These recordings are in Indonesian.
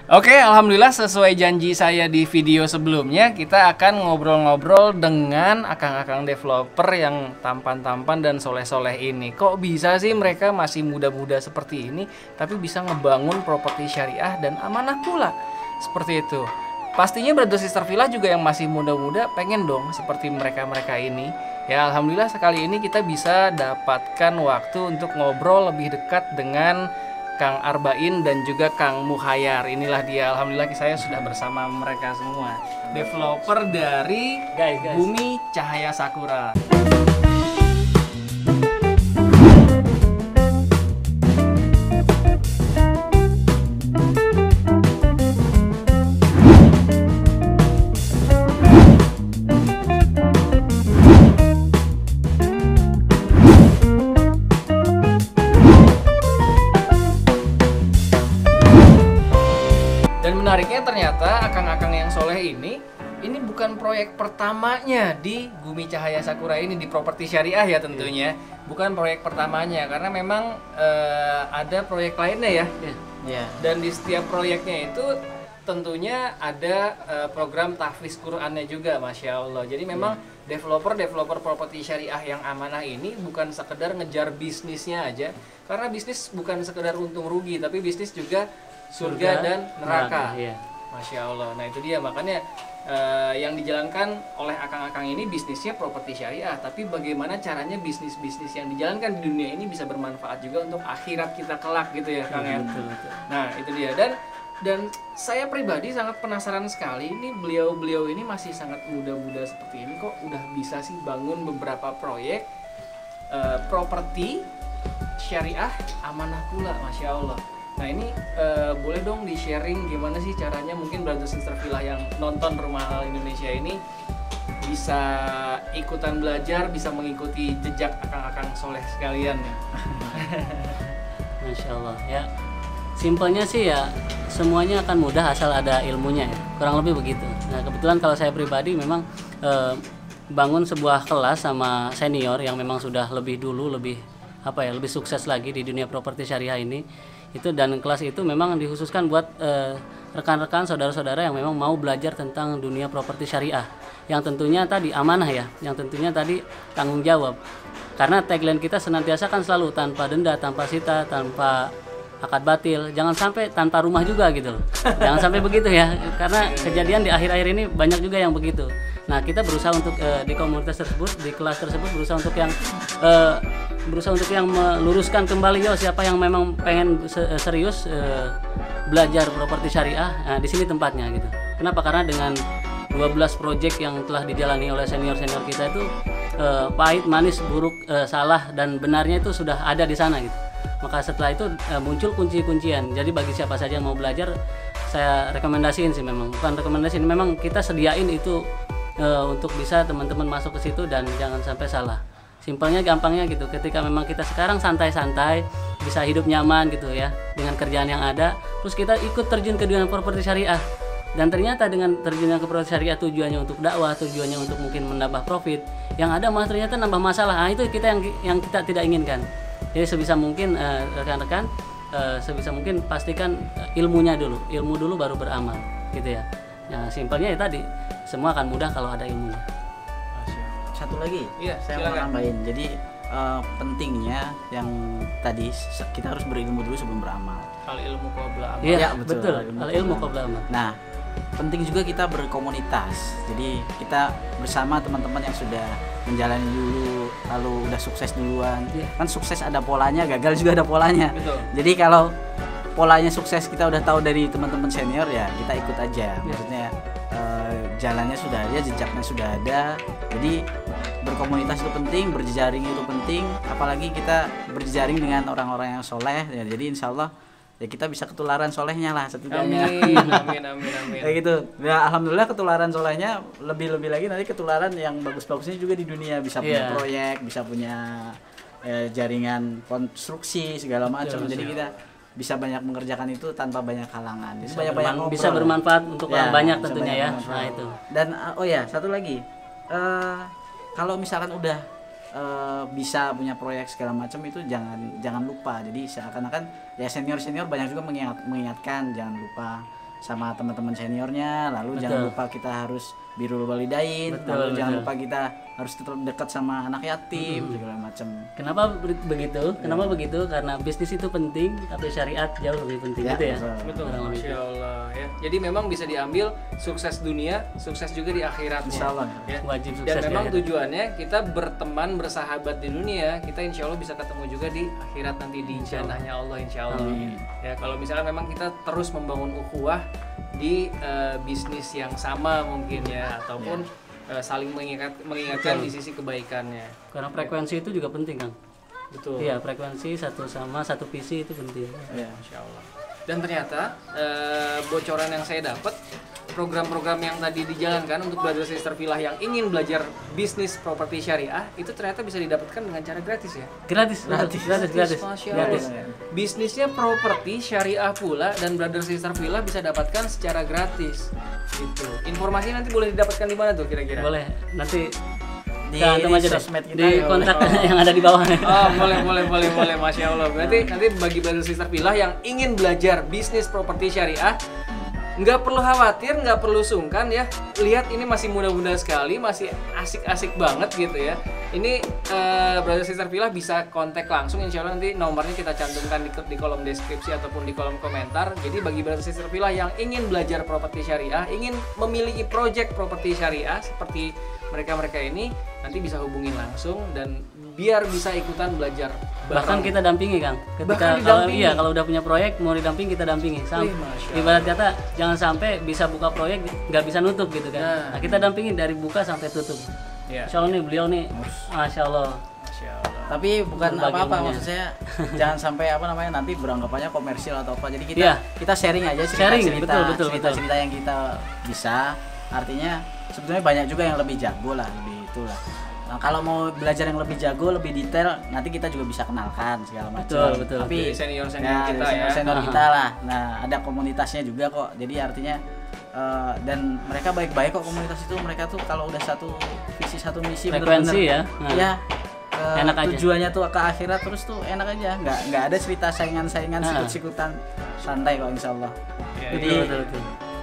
Oke, alhamdulillah sesuai janji saya di video sebelumnya, kita akan ngobrol-ngobrol dengan akang-akang developer yang tampan-tampan dan soleh-soleh ini. Kok bisa sih mereka masih muda-muda seperti ini, tapi bisa ngebangun properti syariah dan amanah pula? Seperti itu. Pastinya Brother Sister Villa juga yang masih muda-muda pengen dong seperti mereka-mereka ini. Ya, alhamdulillah sekali ini kita bisa dapatkan waktu untuk ngobrol lebih dekat dengan Kang Arbain dan juga Kang Muhayyar. Inilah dia, alhamdulillah saya sudah bersama mereka semua. Developer dari Bumi Cahaya Sakura. Menariknya ternyata akang-akang yang soleh ini bukan proyek pertamanya di Bumi Cahaya Sakura ini, di properti syariah ya tentunya. Bukan proyek pertamanya, karena memang ada proyek lainnya ya. Dan di setiap proyeknya itu tentunya ada program tahfiz Qur'annya juga, Masya Allah. Jadi memang developer properti syariah yang amanah ini bukan sekedar ngejar bisnisnya aja, karena bisnis bukan sekedar untung rugi, tapi bisnis juga surga dan neraka. Masya Allah. Nah itu dia, makanya yang dijalankan oleh akang-akang ini bisnisnya properti syariah, tapi bagaimana caranya bisnis-bisnis yang dijalankan di dunia ini bisa bermanfaat juga untuk akhirat kita kelak gitu ya Kang ya. Betul. Nah itu dia, dan saya pribadi sangat penasaran sekali, ini beliau ini masih sangat muda-muda seperti ini kok udah bisa sih bangun beberapa proyek properti syariah amanah pula, Masya Allah. Nah ini boleh dong di-sharing gimana sih caranya, mungkin Brother Sister Villa yang nonton Rumah Halal Indonesia ini bisa ikutan belajar, bisa mengikuti jejak akang-akang soleh sekalian ya. Masya Allah ya. Simpelnya sih ya, semuanya akan mudah asal ada ilmunya ya. Kurang lebih begitu. Nah kebetulan kalau saya pribadi memang bangun sebuah kelas sama senior yang memang sudah lebih sukses lagi di dunia properti syariah ini. Itu, dan kelas itu memang dikhususkan buat rekan-rekan saudara-saudara yang memang mau belajar tentang dunia properti syariah, yang tentunya tadi amanah ya, yang tentunya tadi tanggung jawab, karena tagline kita senantiasa kan selalu tanpa denda, tanpa sita, tanpa akad batil, jangan sampai tanpa rumah juga gitu loh. Jangan sampai begitu ya, karena kejadian di akhir-akhir ini banyak juga yang begitu. Nah kita berusaha untuk di komunitas tersebut, di kelas tersebut berusaha untuk yang meluruskan kembali siapa yang memang pengen serius belajar properti syariah. Nah, di sini tempatnya gitu. Kenapa? Karena dengan 12 proyek yang telah dijalani oleh senior-senior kita itu pahit, manis, buruk, salah dan benarnya itu sudah ada di sana gitu. Maka setelah itu muncul kunci-kuncian. Jadi bagi siapa saja yang mau belajar, saya rekomendasiin sih, memang bukan rekomendasiin, memang kita sediain itu untuk bisa teman-teman masuk ke situ dan jangan sampai salah. Simpelnya, gampangnya gitu, ketika memang kita sekarang santai-santai, bisa hidup nyaman gitu ya dengan kerjaan yang ada, terus kita ikut terjun ke dunia properti syariah, dan ternyata dengan terjunnya ke properti syariah tujuannya untuk dakwah, tujuannya untuk mungkin menambah profit, yang ada malah ternyata nambah masalah. Nah itu kita yang kita tidak inginkan. Jadi sebisa mungkin rekan-rekan sebisa mungkin pastikan ilmu dulu baru beramal gitu ya. Nah simpelnya ya tadi, semua akan mudah kalau ada ilmunya. Satu lagi, saya mau silakan nambahin. Jadi pentingnya yang tadi kita harus berilmu dulu sebelum beramal. Al ilmu qabla amal. Iya, betul. Al ilmu qabla amal. Nah, penting juga kita berkomunitas. Jadi kita bersama teman-teman yang sudah menjalani dulu, lalu udah sukses duluan. Kan sukses ada polanya, gagal juga ada polanya. Betul. Jadi kalau polanya sukses kita udah tahu dari teman-teman senior, ya kita ikut aja. Maksudnya jalannya sudah ada, jejaknya sudah ada. Jadi berkomunitas itu penting, berjejaring itu penting, apalagi kita berjejaring dengan orang-orang yang soleh ya. Jadi insya Allah ya kita bisa ketularan solehnya lah setidaknya. Amin. Kayak gitu. Ya alhamdulillah ketularan solehnya, lebih lagi nanti ketularan yang bagus-bagusnya juga di dunia, bisa punya proyek, bisa punya jaringan konstruksi segala macam. Jadi kita bisa banyak mengerjakan itu tanpa banyak halangan. Jadi banyak ngobrol. Bisa bermanfaat untuk orang banyak tentunya ya. Nah itu. Dan satu lagi, kalau misalkan udah bisa punya proyek segala macam itu jangan lupa. Jadi seakan-akan ya senior banyak juga mengingatkan jangan lupa sama teman-teman seniornya, lalu Betul. jangan lupa kita harus birrul walidain, lalu jangan betul. lupa kita harus tetap dekat sama anak yatim segala macam. Kenapa begitu? Kenapa begitu? Karena bisnis itu penting, tapi syariat jauh lebih penting gitu ya. Betul, Kurang lebih. Masya Allah ya. Jadi memang bisa diambil sukses dunia, sukses juga di akhirat. Insya Allah. Ya. Wajib Dan sukses memang ya. tujuannya kita berteman, bersahabat di dunia, kita insya Allah bisa ketemu juga di akhirat nanti di jannahnya Allah insya Allah. Ya kalau misalkan memang kita terus membangun ukhuwah di bisnis yang sama mungkin ya, ataupun saling mengingatkan di sisi kebaikannya. Karena frekuensi itu juga penting, Kang. Betul. Iya, frekuensi satu sama satu visi itu penting. Ya. Masya Allah. Dan ternyata bocoran yang saya dapat, program-program yang tadi dijalankan untuk brother sister Filah yang ingin belajar bisnis properti syariah itu ternyata bisa didapatkan dengan cara gratis ya. Gratis. Masya Allah. Gratis. Bisnisnya properti syariah pula dan brother sister Filah bisa dapatkan secara gratis. Gitu. Informasi nanti boleh didapatkan di mana tuh kira-kira? Boleh. Nanti Di antum aja deh. sosmed kita Di ya, kontak yang ada di bawah. Oh boleh, Masya Allah. Berarti nanti bagi brother sister Filah yang ingin belajar bisnis properti syariah, nggak perlu khawatir, nggak perlu sungkan ya. Lihat ini masih muda-muda sekali, masih asik-asik banget gitu ya. Ini brother sister Filah bisa kontak langsung, insya Allah nanti nomornya kita cantumkan di kolom deskripsi ataupun di kolom komentar. Jadi bagi brother sister Filah yang ingin belajar properti syariah, ingin memiliki project properti syariah seperti mereka ini, nanti bisa hubungin langsung dan biar bisa ikutan belajar Bahkan kita dampingi, Kang. Bahkan Ketika didampingi. kalau udah punya proyek mau didampingi, kita dampingi. Wih, Masya Allah. Ibarat kata jangan sampai bisa buka proyek nggak bisa nutup gitu kan. Nah, kita dampingi dari buka sampai tutup. Ya. Insya Allah nih beliau nih, Masya Allah. Masya Allah. Tapi bukan Berbagi apa-apa, ilmunya. maksud saya jangan sampai nanti beranggapannya komersil atau apa. Jadi kita Iya. kita sharing aja Sharing, cerita-cerita betul. cerita yang kita bisa. Artinya sebetulnya banyak juga yang lebih jago lah, lebih itulah. Nah, kalau mau belajar yang lebih jago, lebih detail, nanti kita juga bisa kenalkan segala macam. Betul. Tapi Dari senior-senior kita ya. senior kita lah. Nah, ada komunitasnya juga kok. Jadi artinya dan mereka baik-baik kok komunitas itu. Mereka tuh kalau udah satu visi, satu misi, Frekuensi bener-bener, ya. Nah. ya Enak aja. tujuannya tuh ke akhirat terus tuh enak aja, nggak ada cerita saingan-saingan, Nah. sikut-sikutan, santai kok insya Allah. Ya, Jadi betul.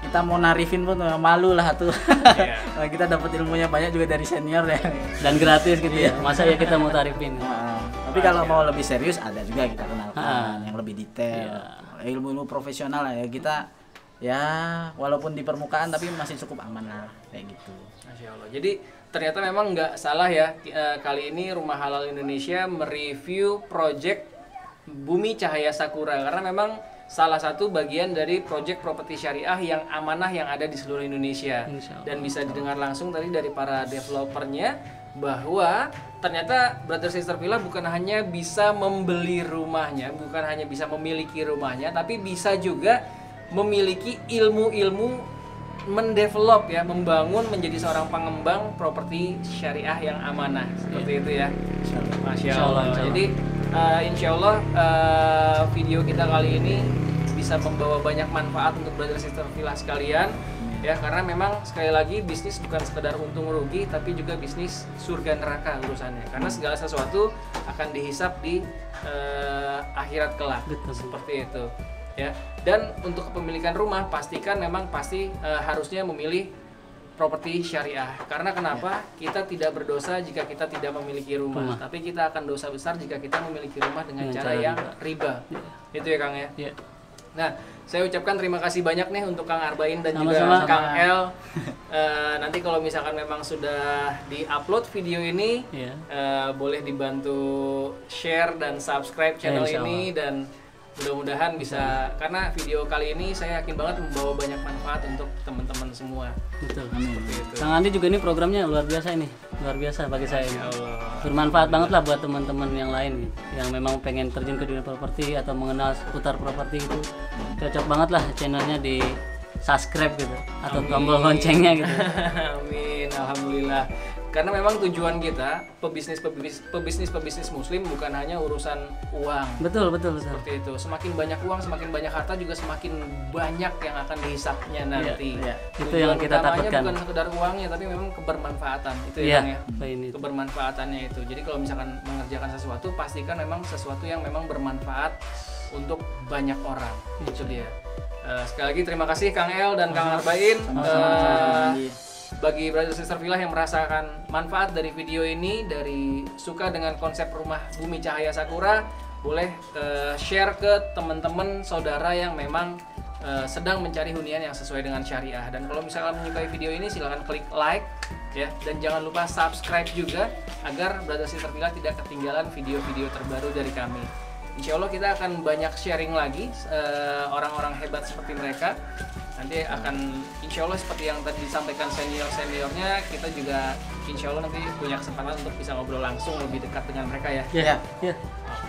kita mau narifin pun malu lah tuh. Iya. Nah, kita dapat ilmunya banyak juga dari senior ya. Dan gratis gitu ya. Masa ya kita mau tarifin. Tapi kalau mau lebih serius ada juga kita kenalkan Ah. yang lebih detail, ilmu-ilmu profesional lah ya kita. Ya walaupun di permukaan tapi masih cukup aman lah kayak gitu. Masya Allah. Jadi ternyata memang nggak salah ya, kali ini Rumah Halal Indonesia mereview project Bumi Cahaya Sakura karena memang salah satu bagian dari project properti syariah yang amanah yang ada di seluruh Indonesia. Insya Allah. Dan bisa didengar langsung tadi dari para developernya bahwa ternyata brother sister Filah bukan hanya bisa membeli rumahnya, bukan hanya bisa memiliki rumahnya, tapi bisa juga memiliki ilmu-ilmu mendevelop ya, membangun menjadi seorang pengembang properti syariah yang amanah seperti itu ya. Masya Insya Allah, Allah. insya Allah. Jadi insya Allah video kita kali ini bisa membawa banyak manfaat untuk brother sister Filah sekalian ya, karena memang sekali lagi bisnis bukan sekedar untung rugi tapi juga bisnis surga neraka urusannya, karena segala sesuatu akan dihisap di akhirat kelak. Betul. Seperti itu ya. Dan untuk kepemilikan rumah pastikan memang pasti harusnya memilih properti syariah. Karena kenapa? Kita tidak berdosa jika kita tidak memiliki rumah, tapi kita akan dosa besar jika kita memiliki rumah dengan cara yang riba. Itu ya Kang ya. Iya. Nah, saya ucapkan terima kasih banyak nih untuk Kang Arbain dan Sama-sama. juga Kang El. Nanti kalau misalkan memang sudah di-upload video ini, Iya. boleh dibantu share dan subscribe channel Insya ini, dan mudah-mudahan bisa, karena video kali ini saya yakin banget membawa banyak manfaat untuk teman-teman semua. Betul. Seperti itu. Kang Andi juga ini programnya luar biasa ini. Luar biasa bagi saya ini. Ya Allah. Bermanfaat banget lah buat teman-teman yang lain nih, yang memang pengen terjun ke dunia properti atau mengenal seputar properti itu. Cocok banget lah channelnya di subscribe gitu atau tombol loncengnya gitu. Amin, alhamdulillah. Karena memang tujuan kita pebisnis muslim bukan hanya urusan uang. Betul. Seperti itu. Semakin banyak uang, semakin banyak harta juga semakin banyak yang akan dihisapnya nanti. iya. Itu Tujuan yang kita utamanya takutkan. bukan sekedar uangnya, tapi memang kebermanfaatan. Itu Iya, ya, Bang, ya. ini. Kebermanfaatannya itu. Jadi kalau misalkan mengerjakan sesuatu, pastikan memang sesuatu yang memang bermanfaat untuk banyak orang. Itu dia. Sekali lagi terima kasih Kang El dan Kang Arbain. Bagi brother sister Villa yang merasakan manfaat dari video ini, dari suka dengan konsep rumah Bumi Cahaya Sakura, boleh share ke teman-teman saudara yang memang sedang mencari hunian yang sesuai dengan syariah. Dan kalau misalkan menyukai video ini, silahkan klik like ya, dan jangan lupa subscribe juga agar brother sister Villa tidak ketinggalan video-video terbaru dari kami. Insya Allah kita akan banyak sharing lagi orang-orang hebat seperti mereka. Nanti akan insya Allah seperti yang tadi disampaikan senior-seniornya, kita juga insya Allah nanti punya kesempatan untuk bisa ngobrol langsung lebih dekat dengan mereka ya. Ya.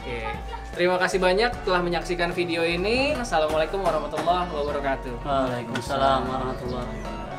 Oke, terima kasih banyak telah menyaksikan video ini. Assalamualaikum warahmatullahi wabarakatuh. Waalaikumsalam warahmatullahi wabarakatuh.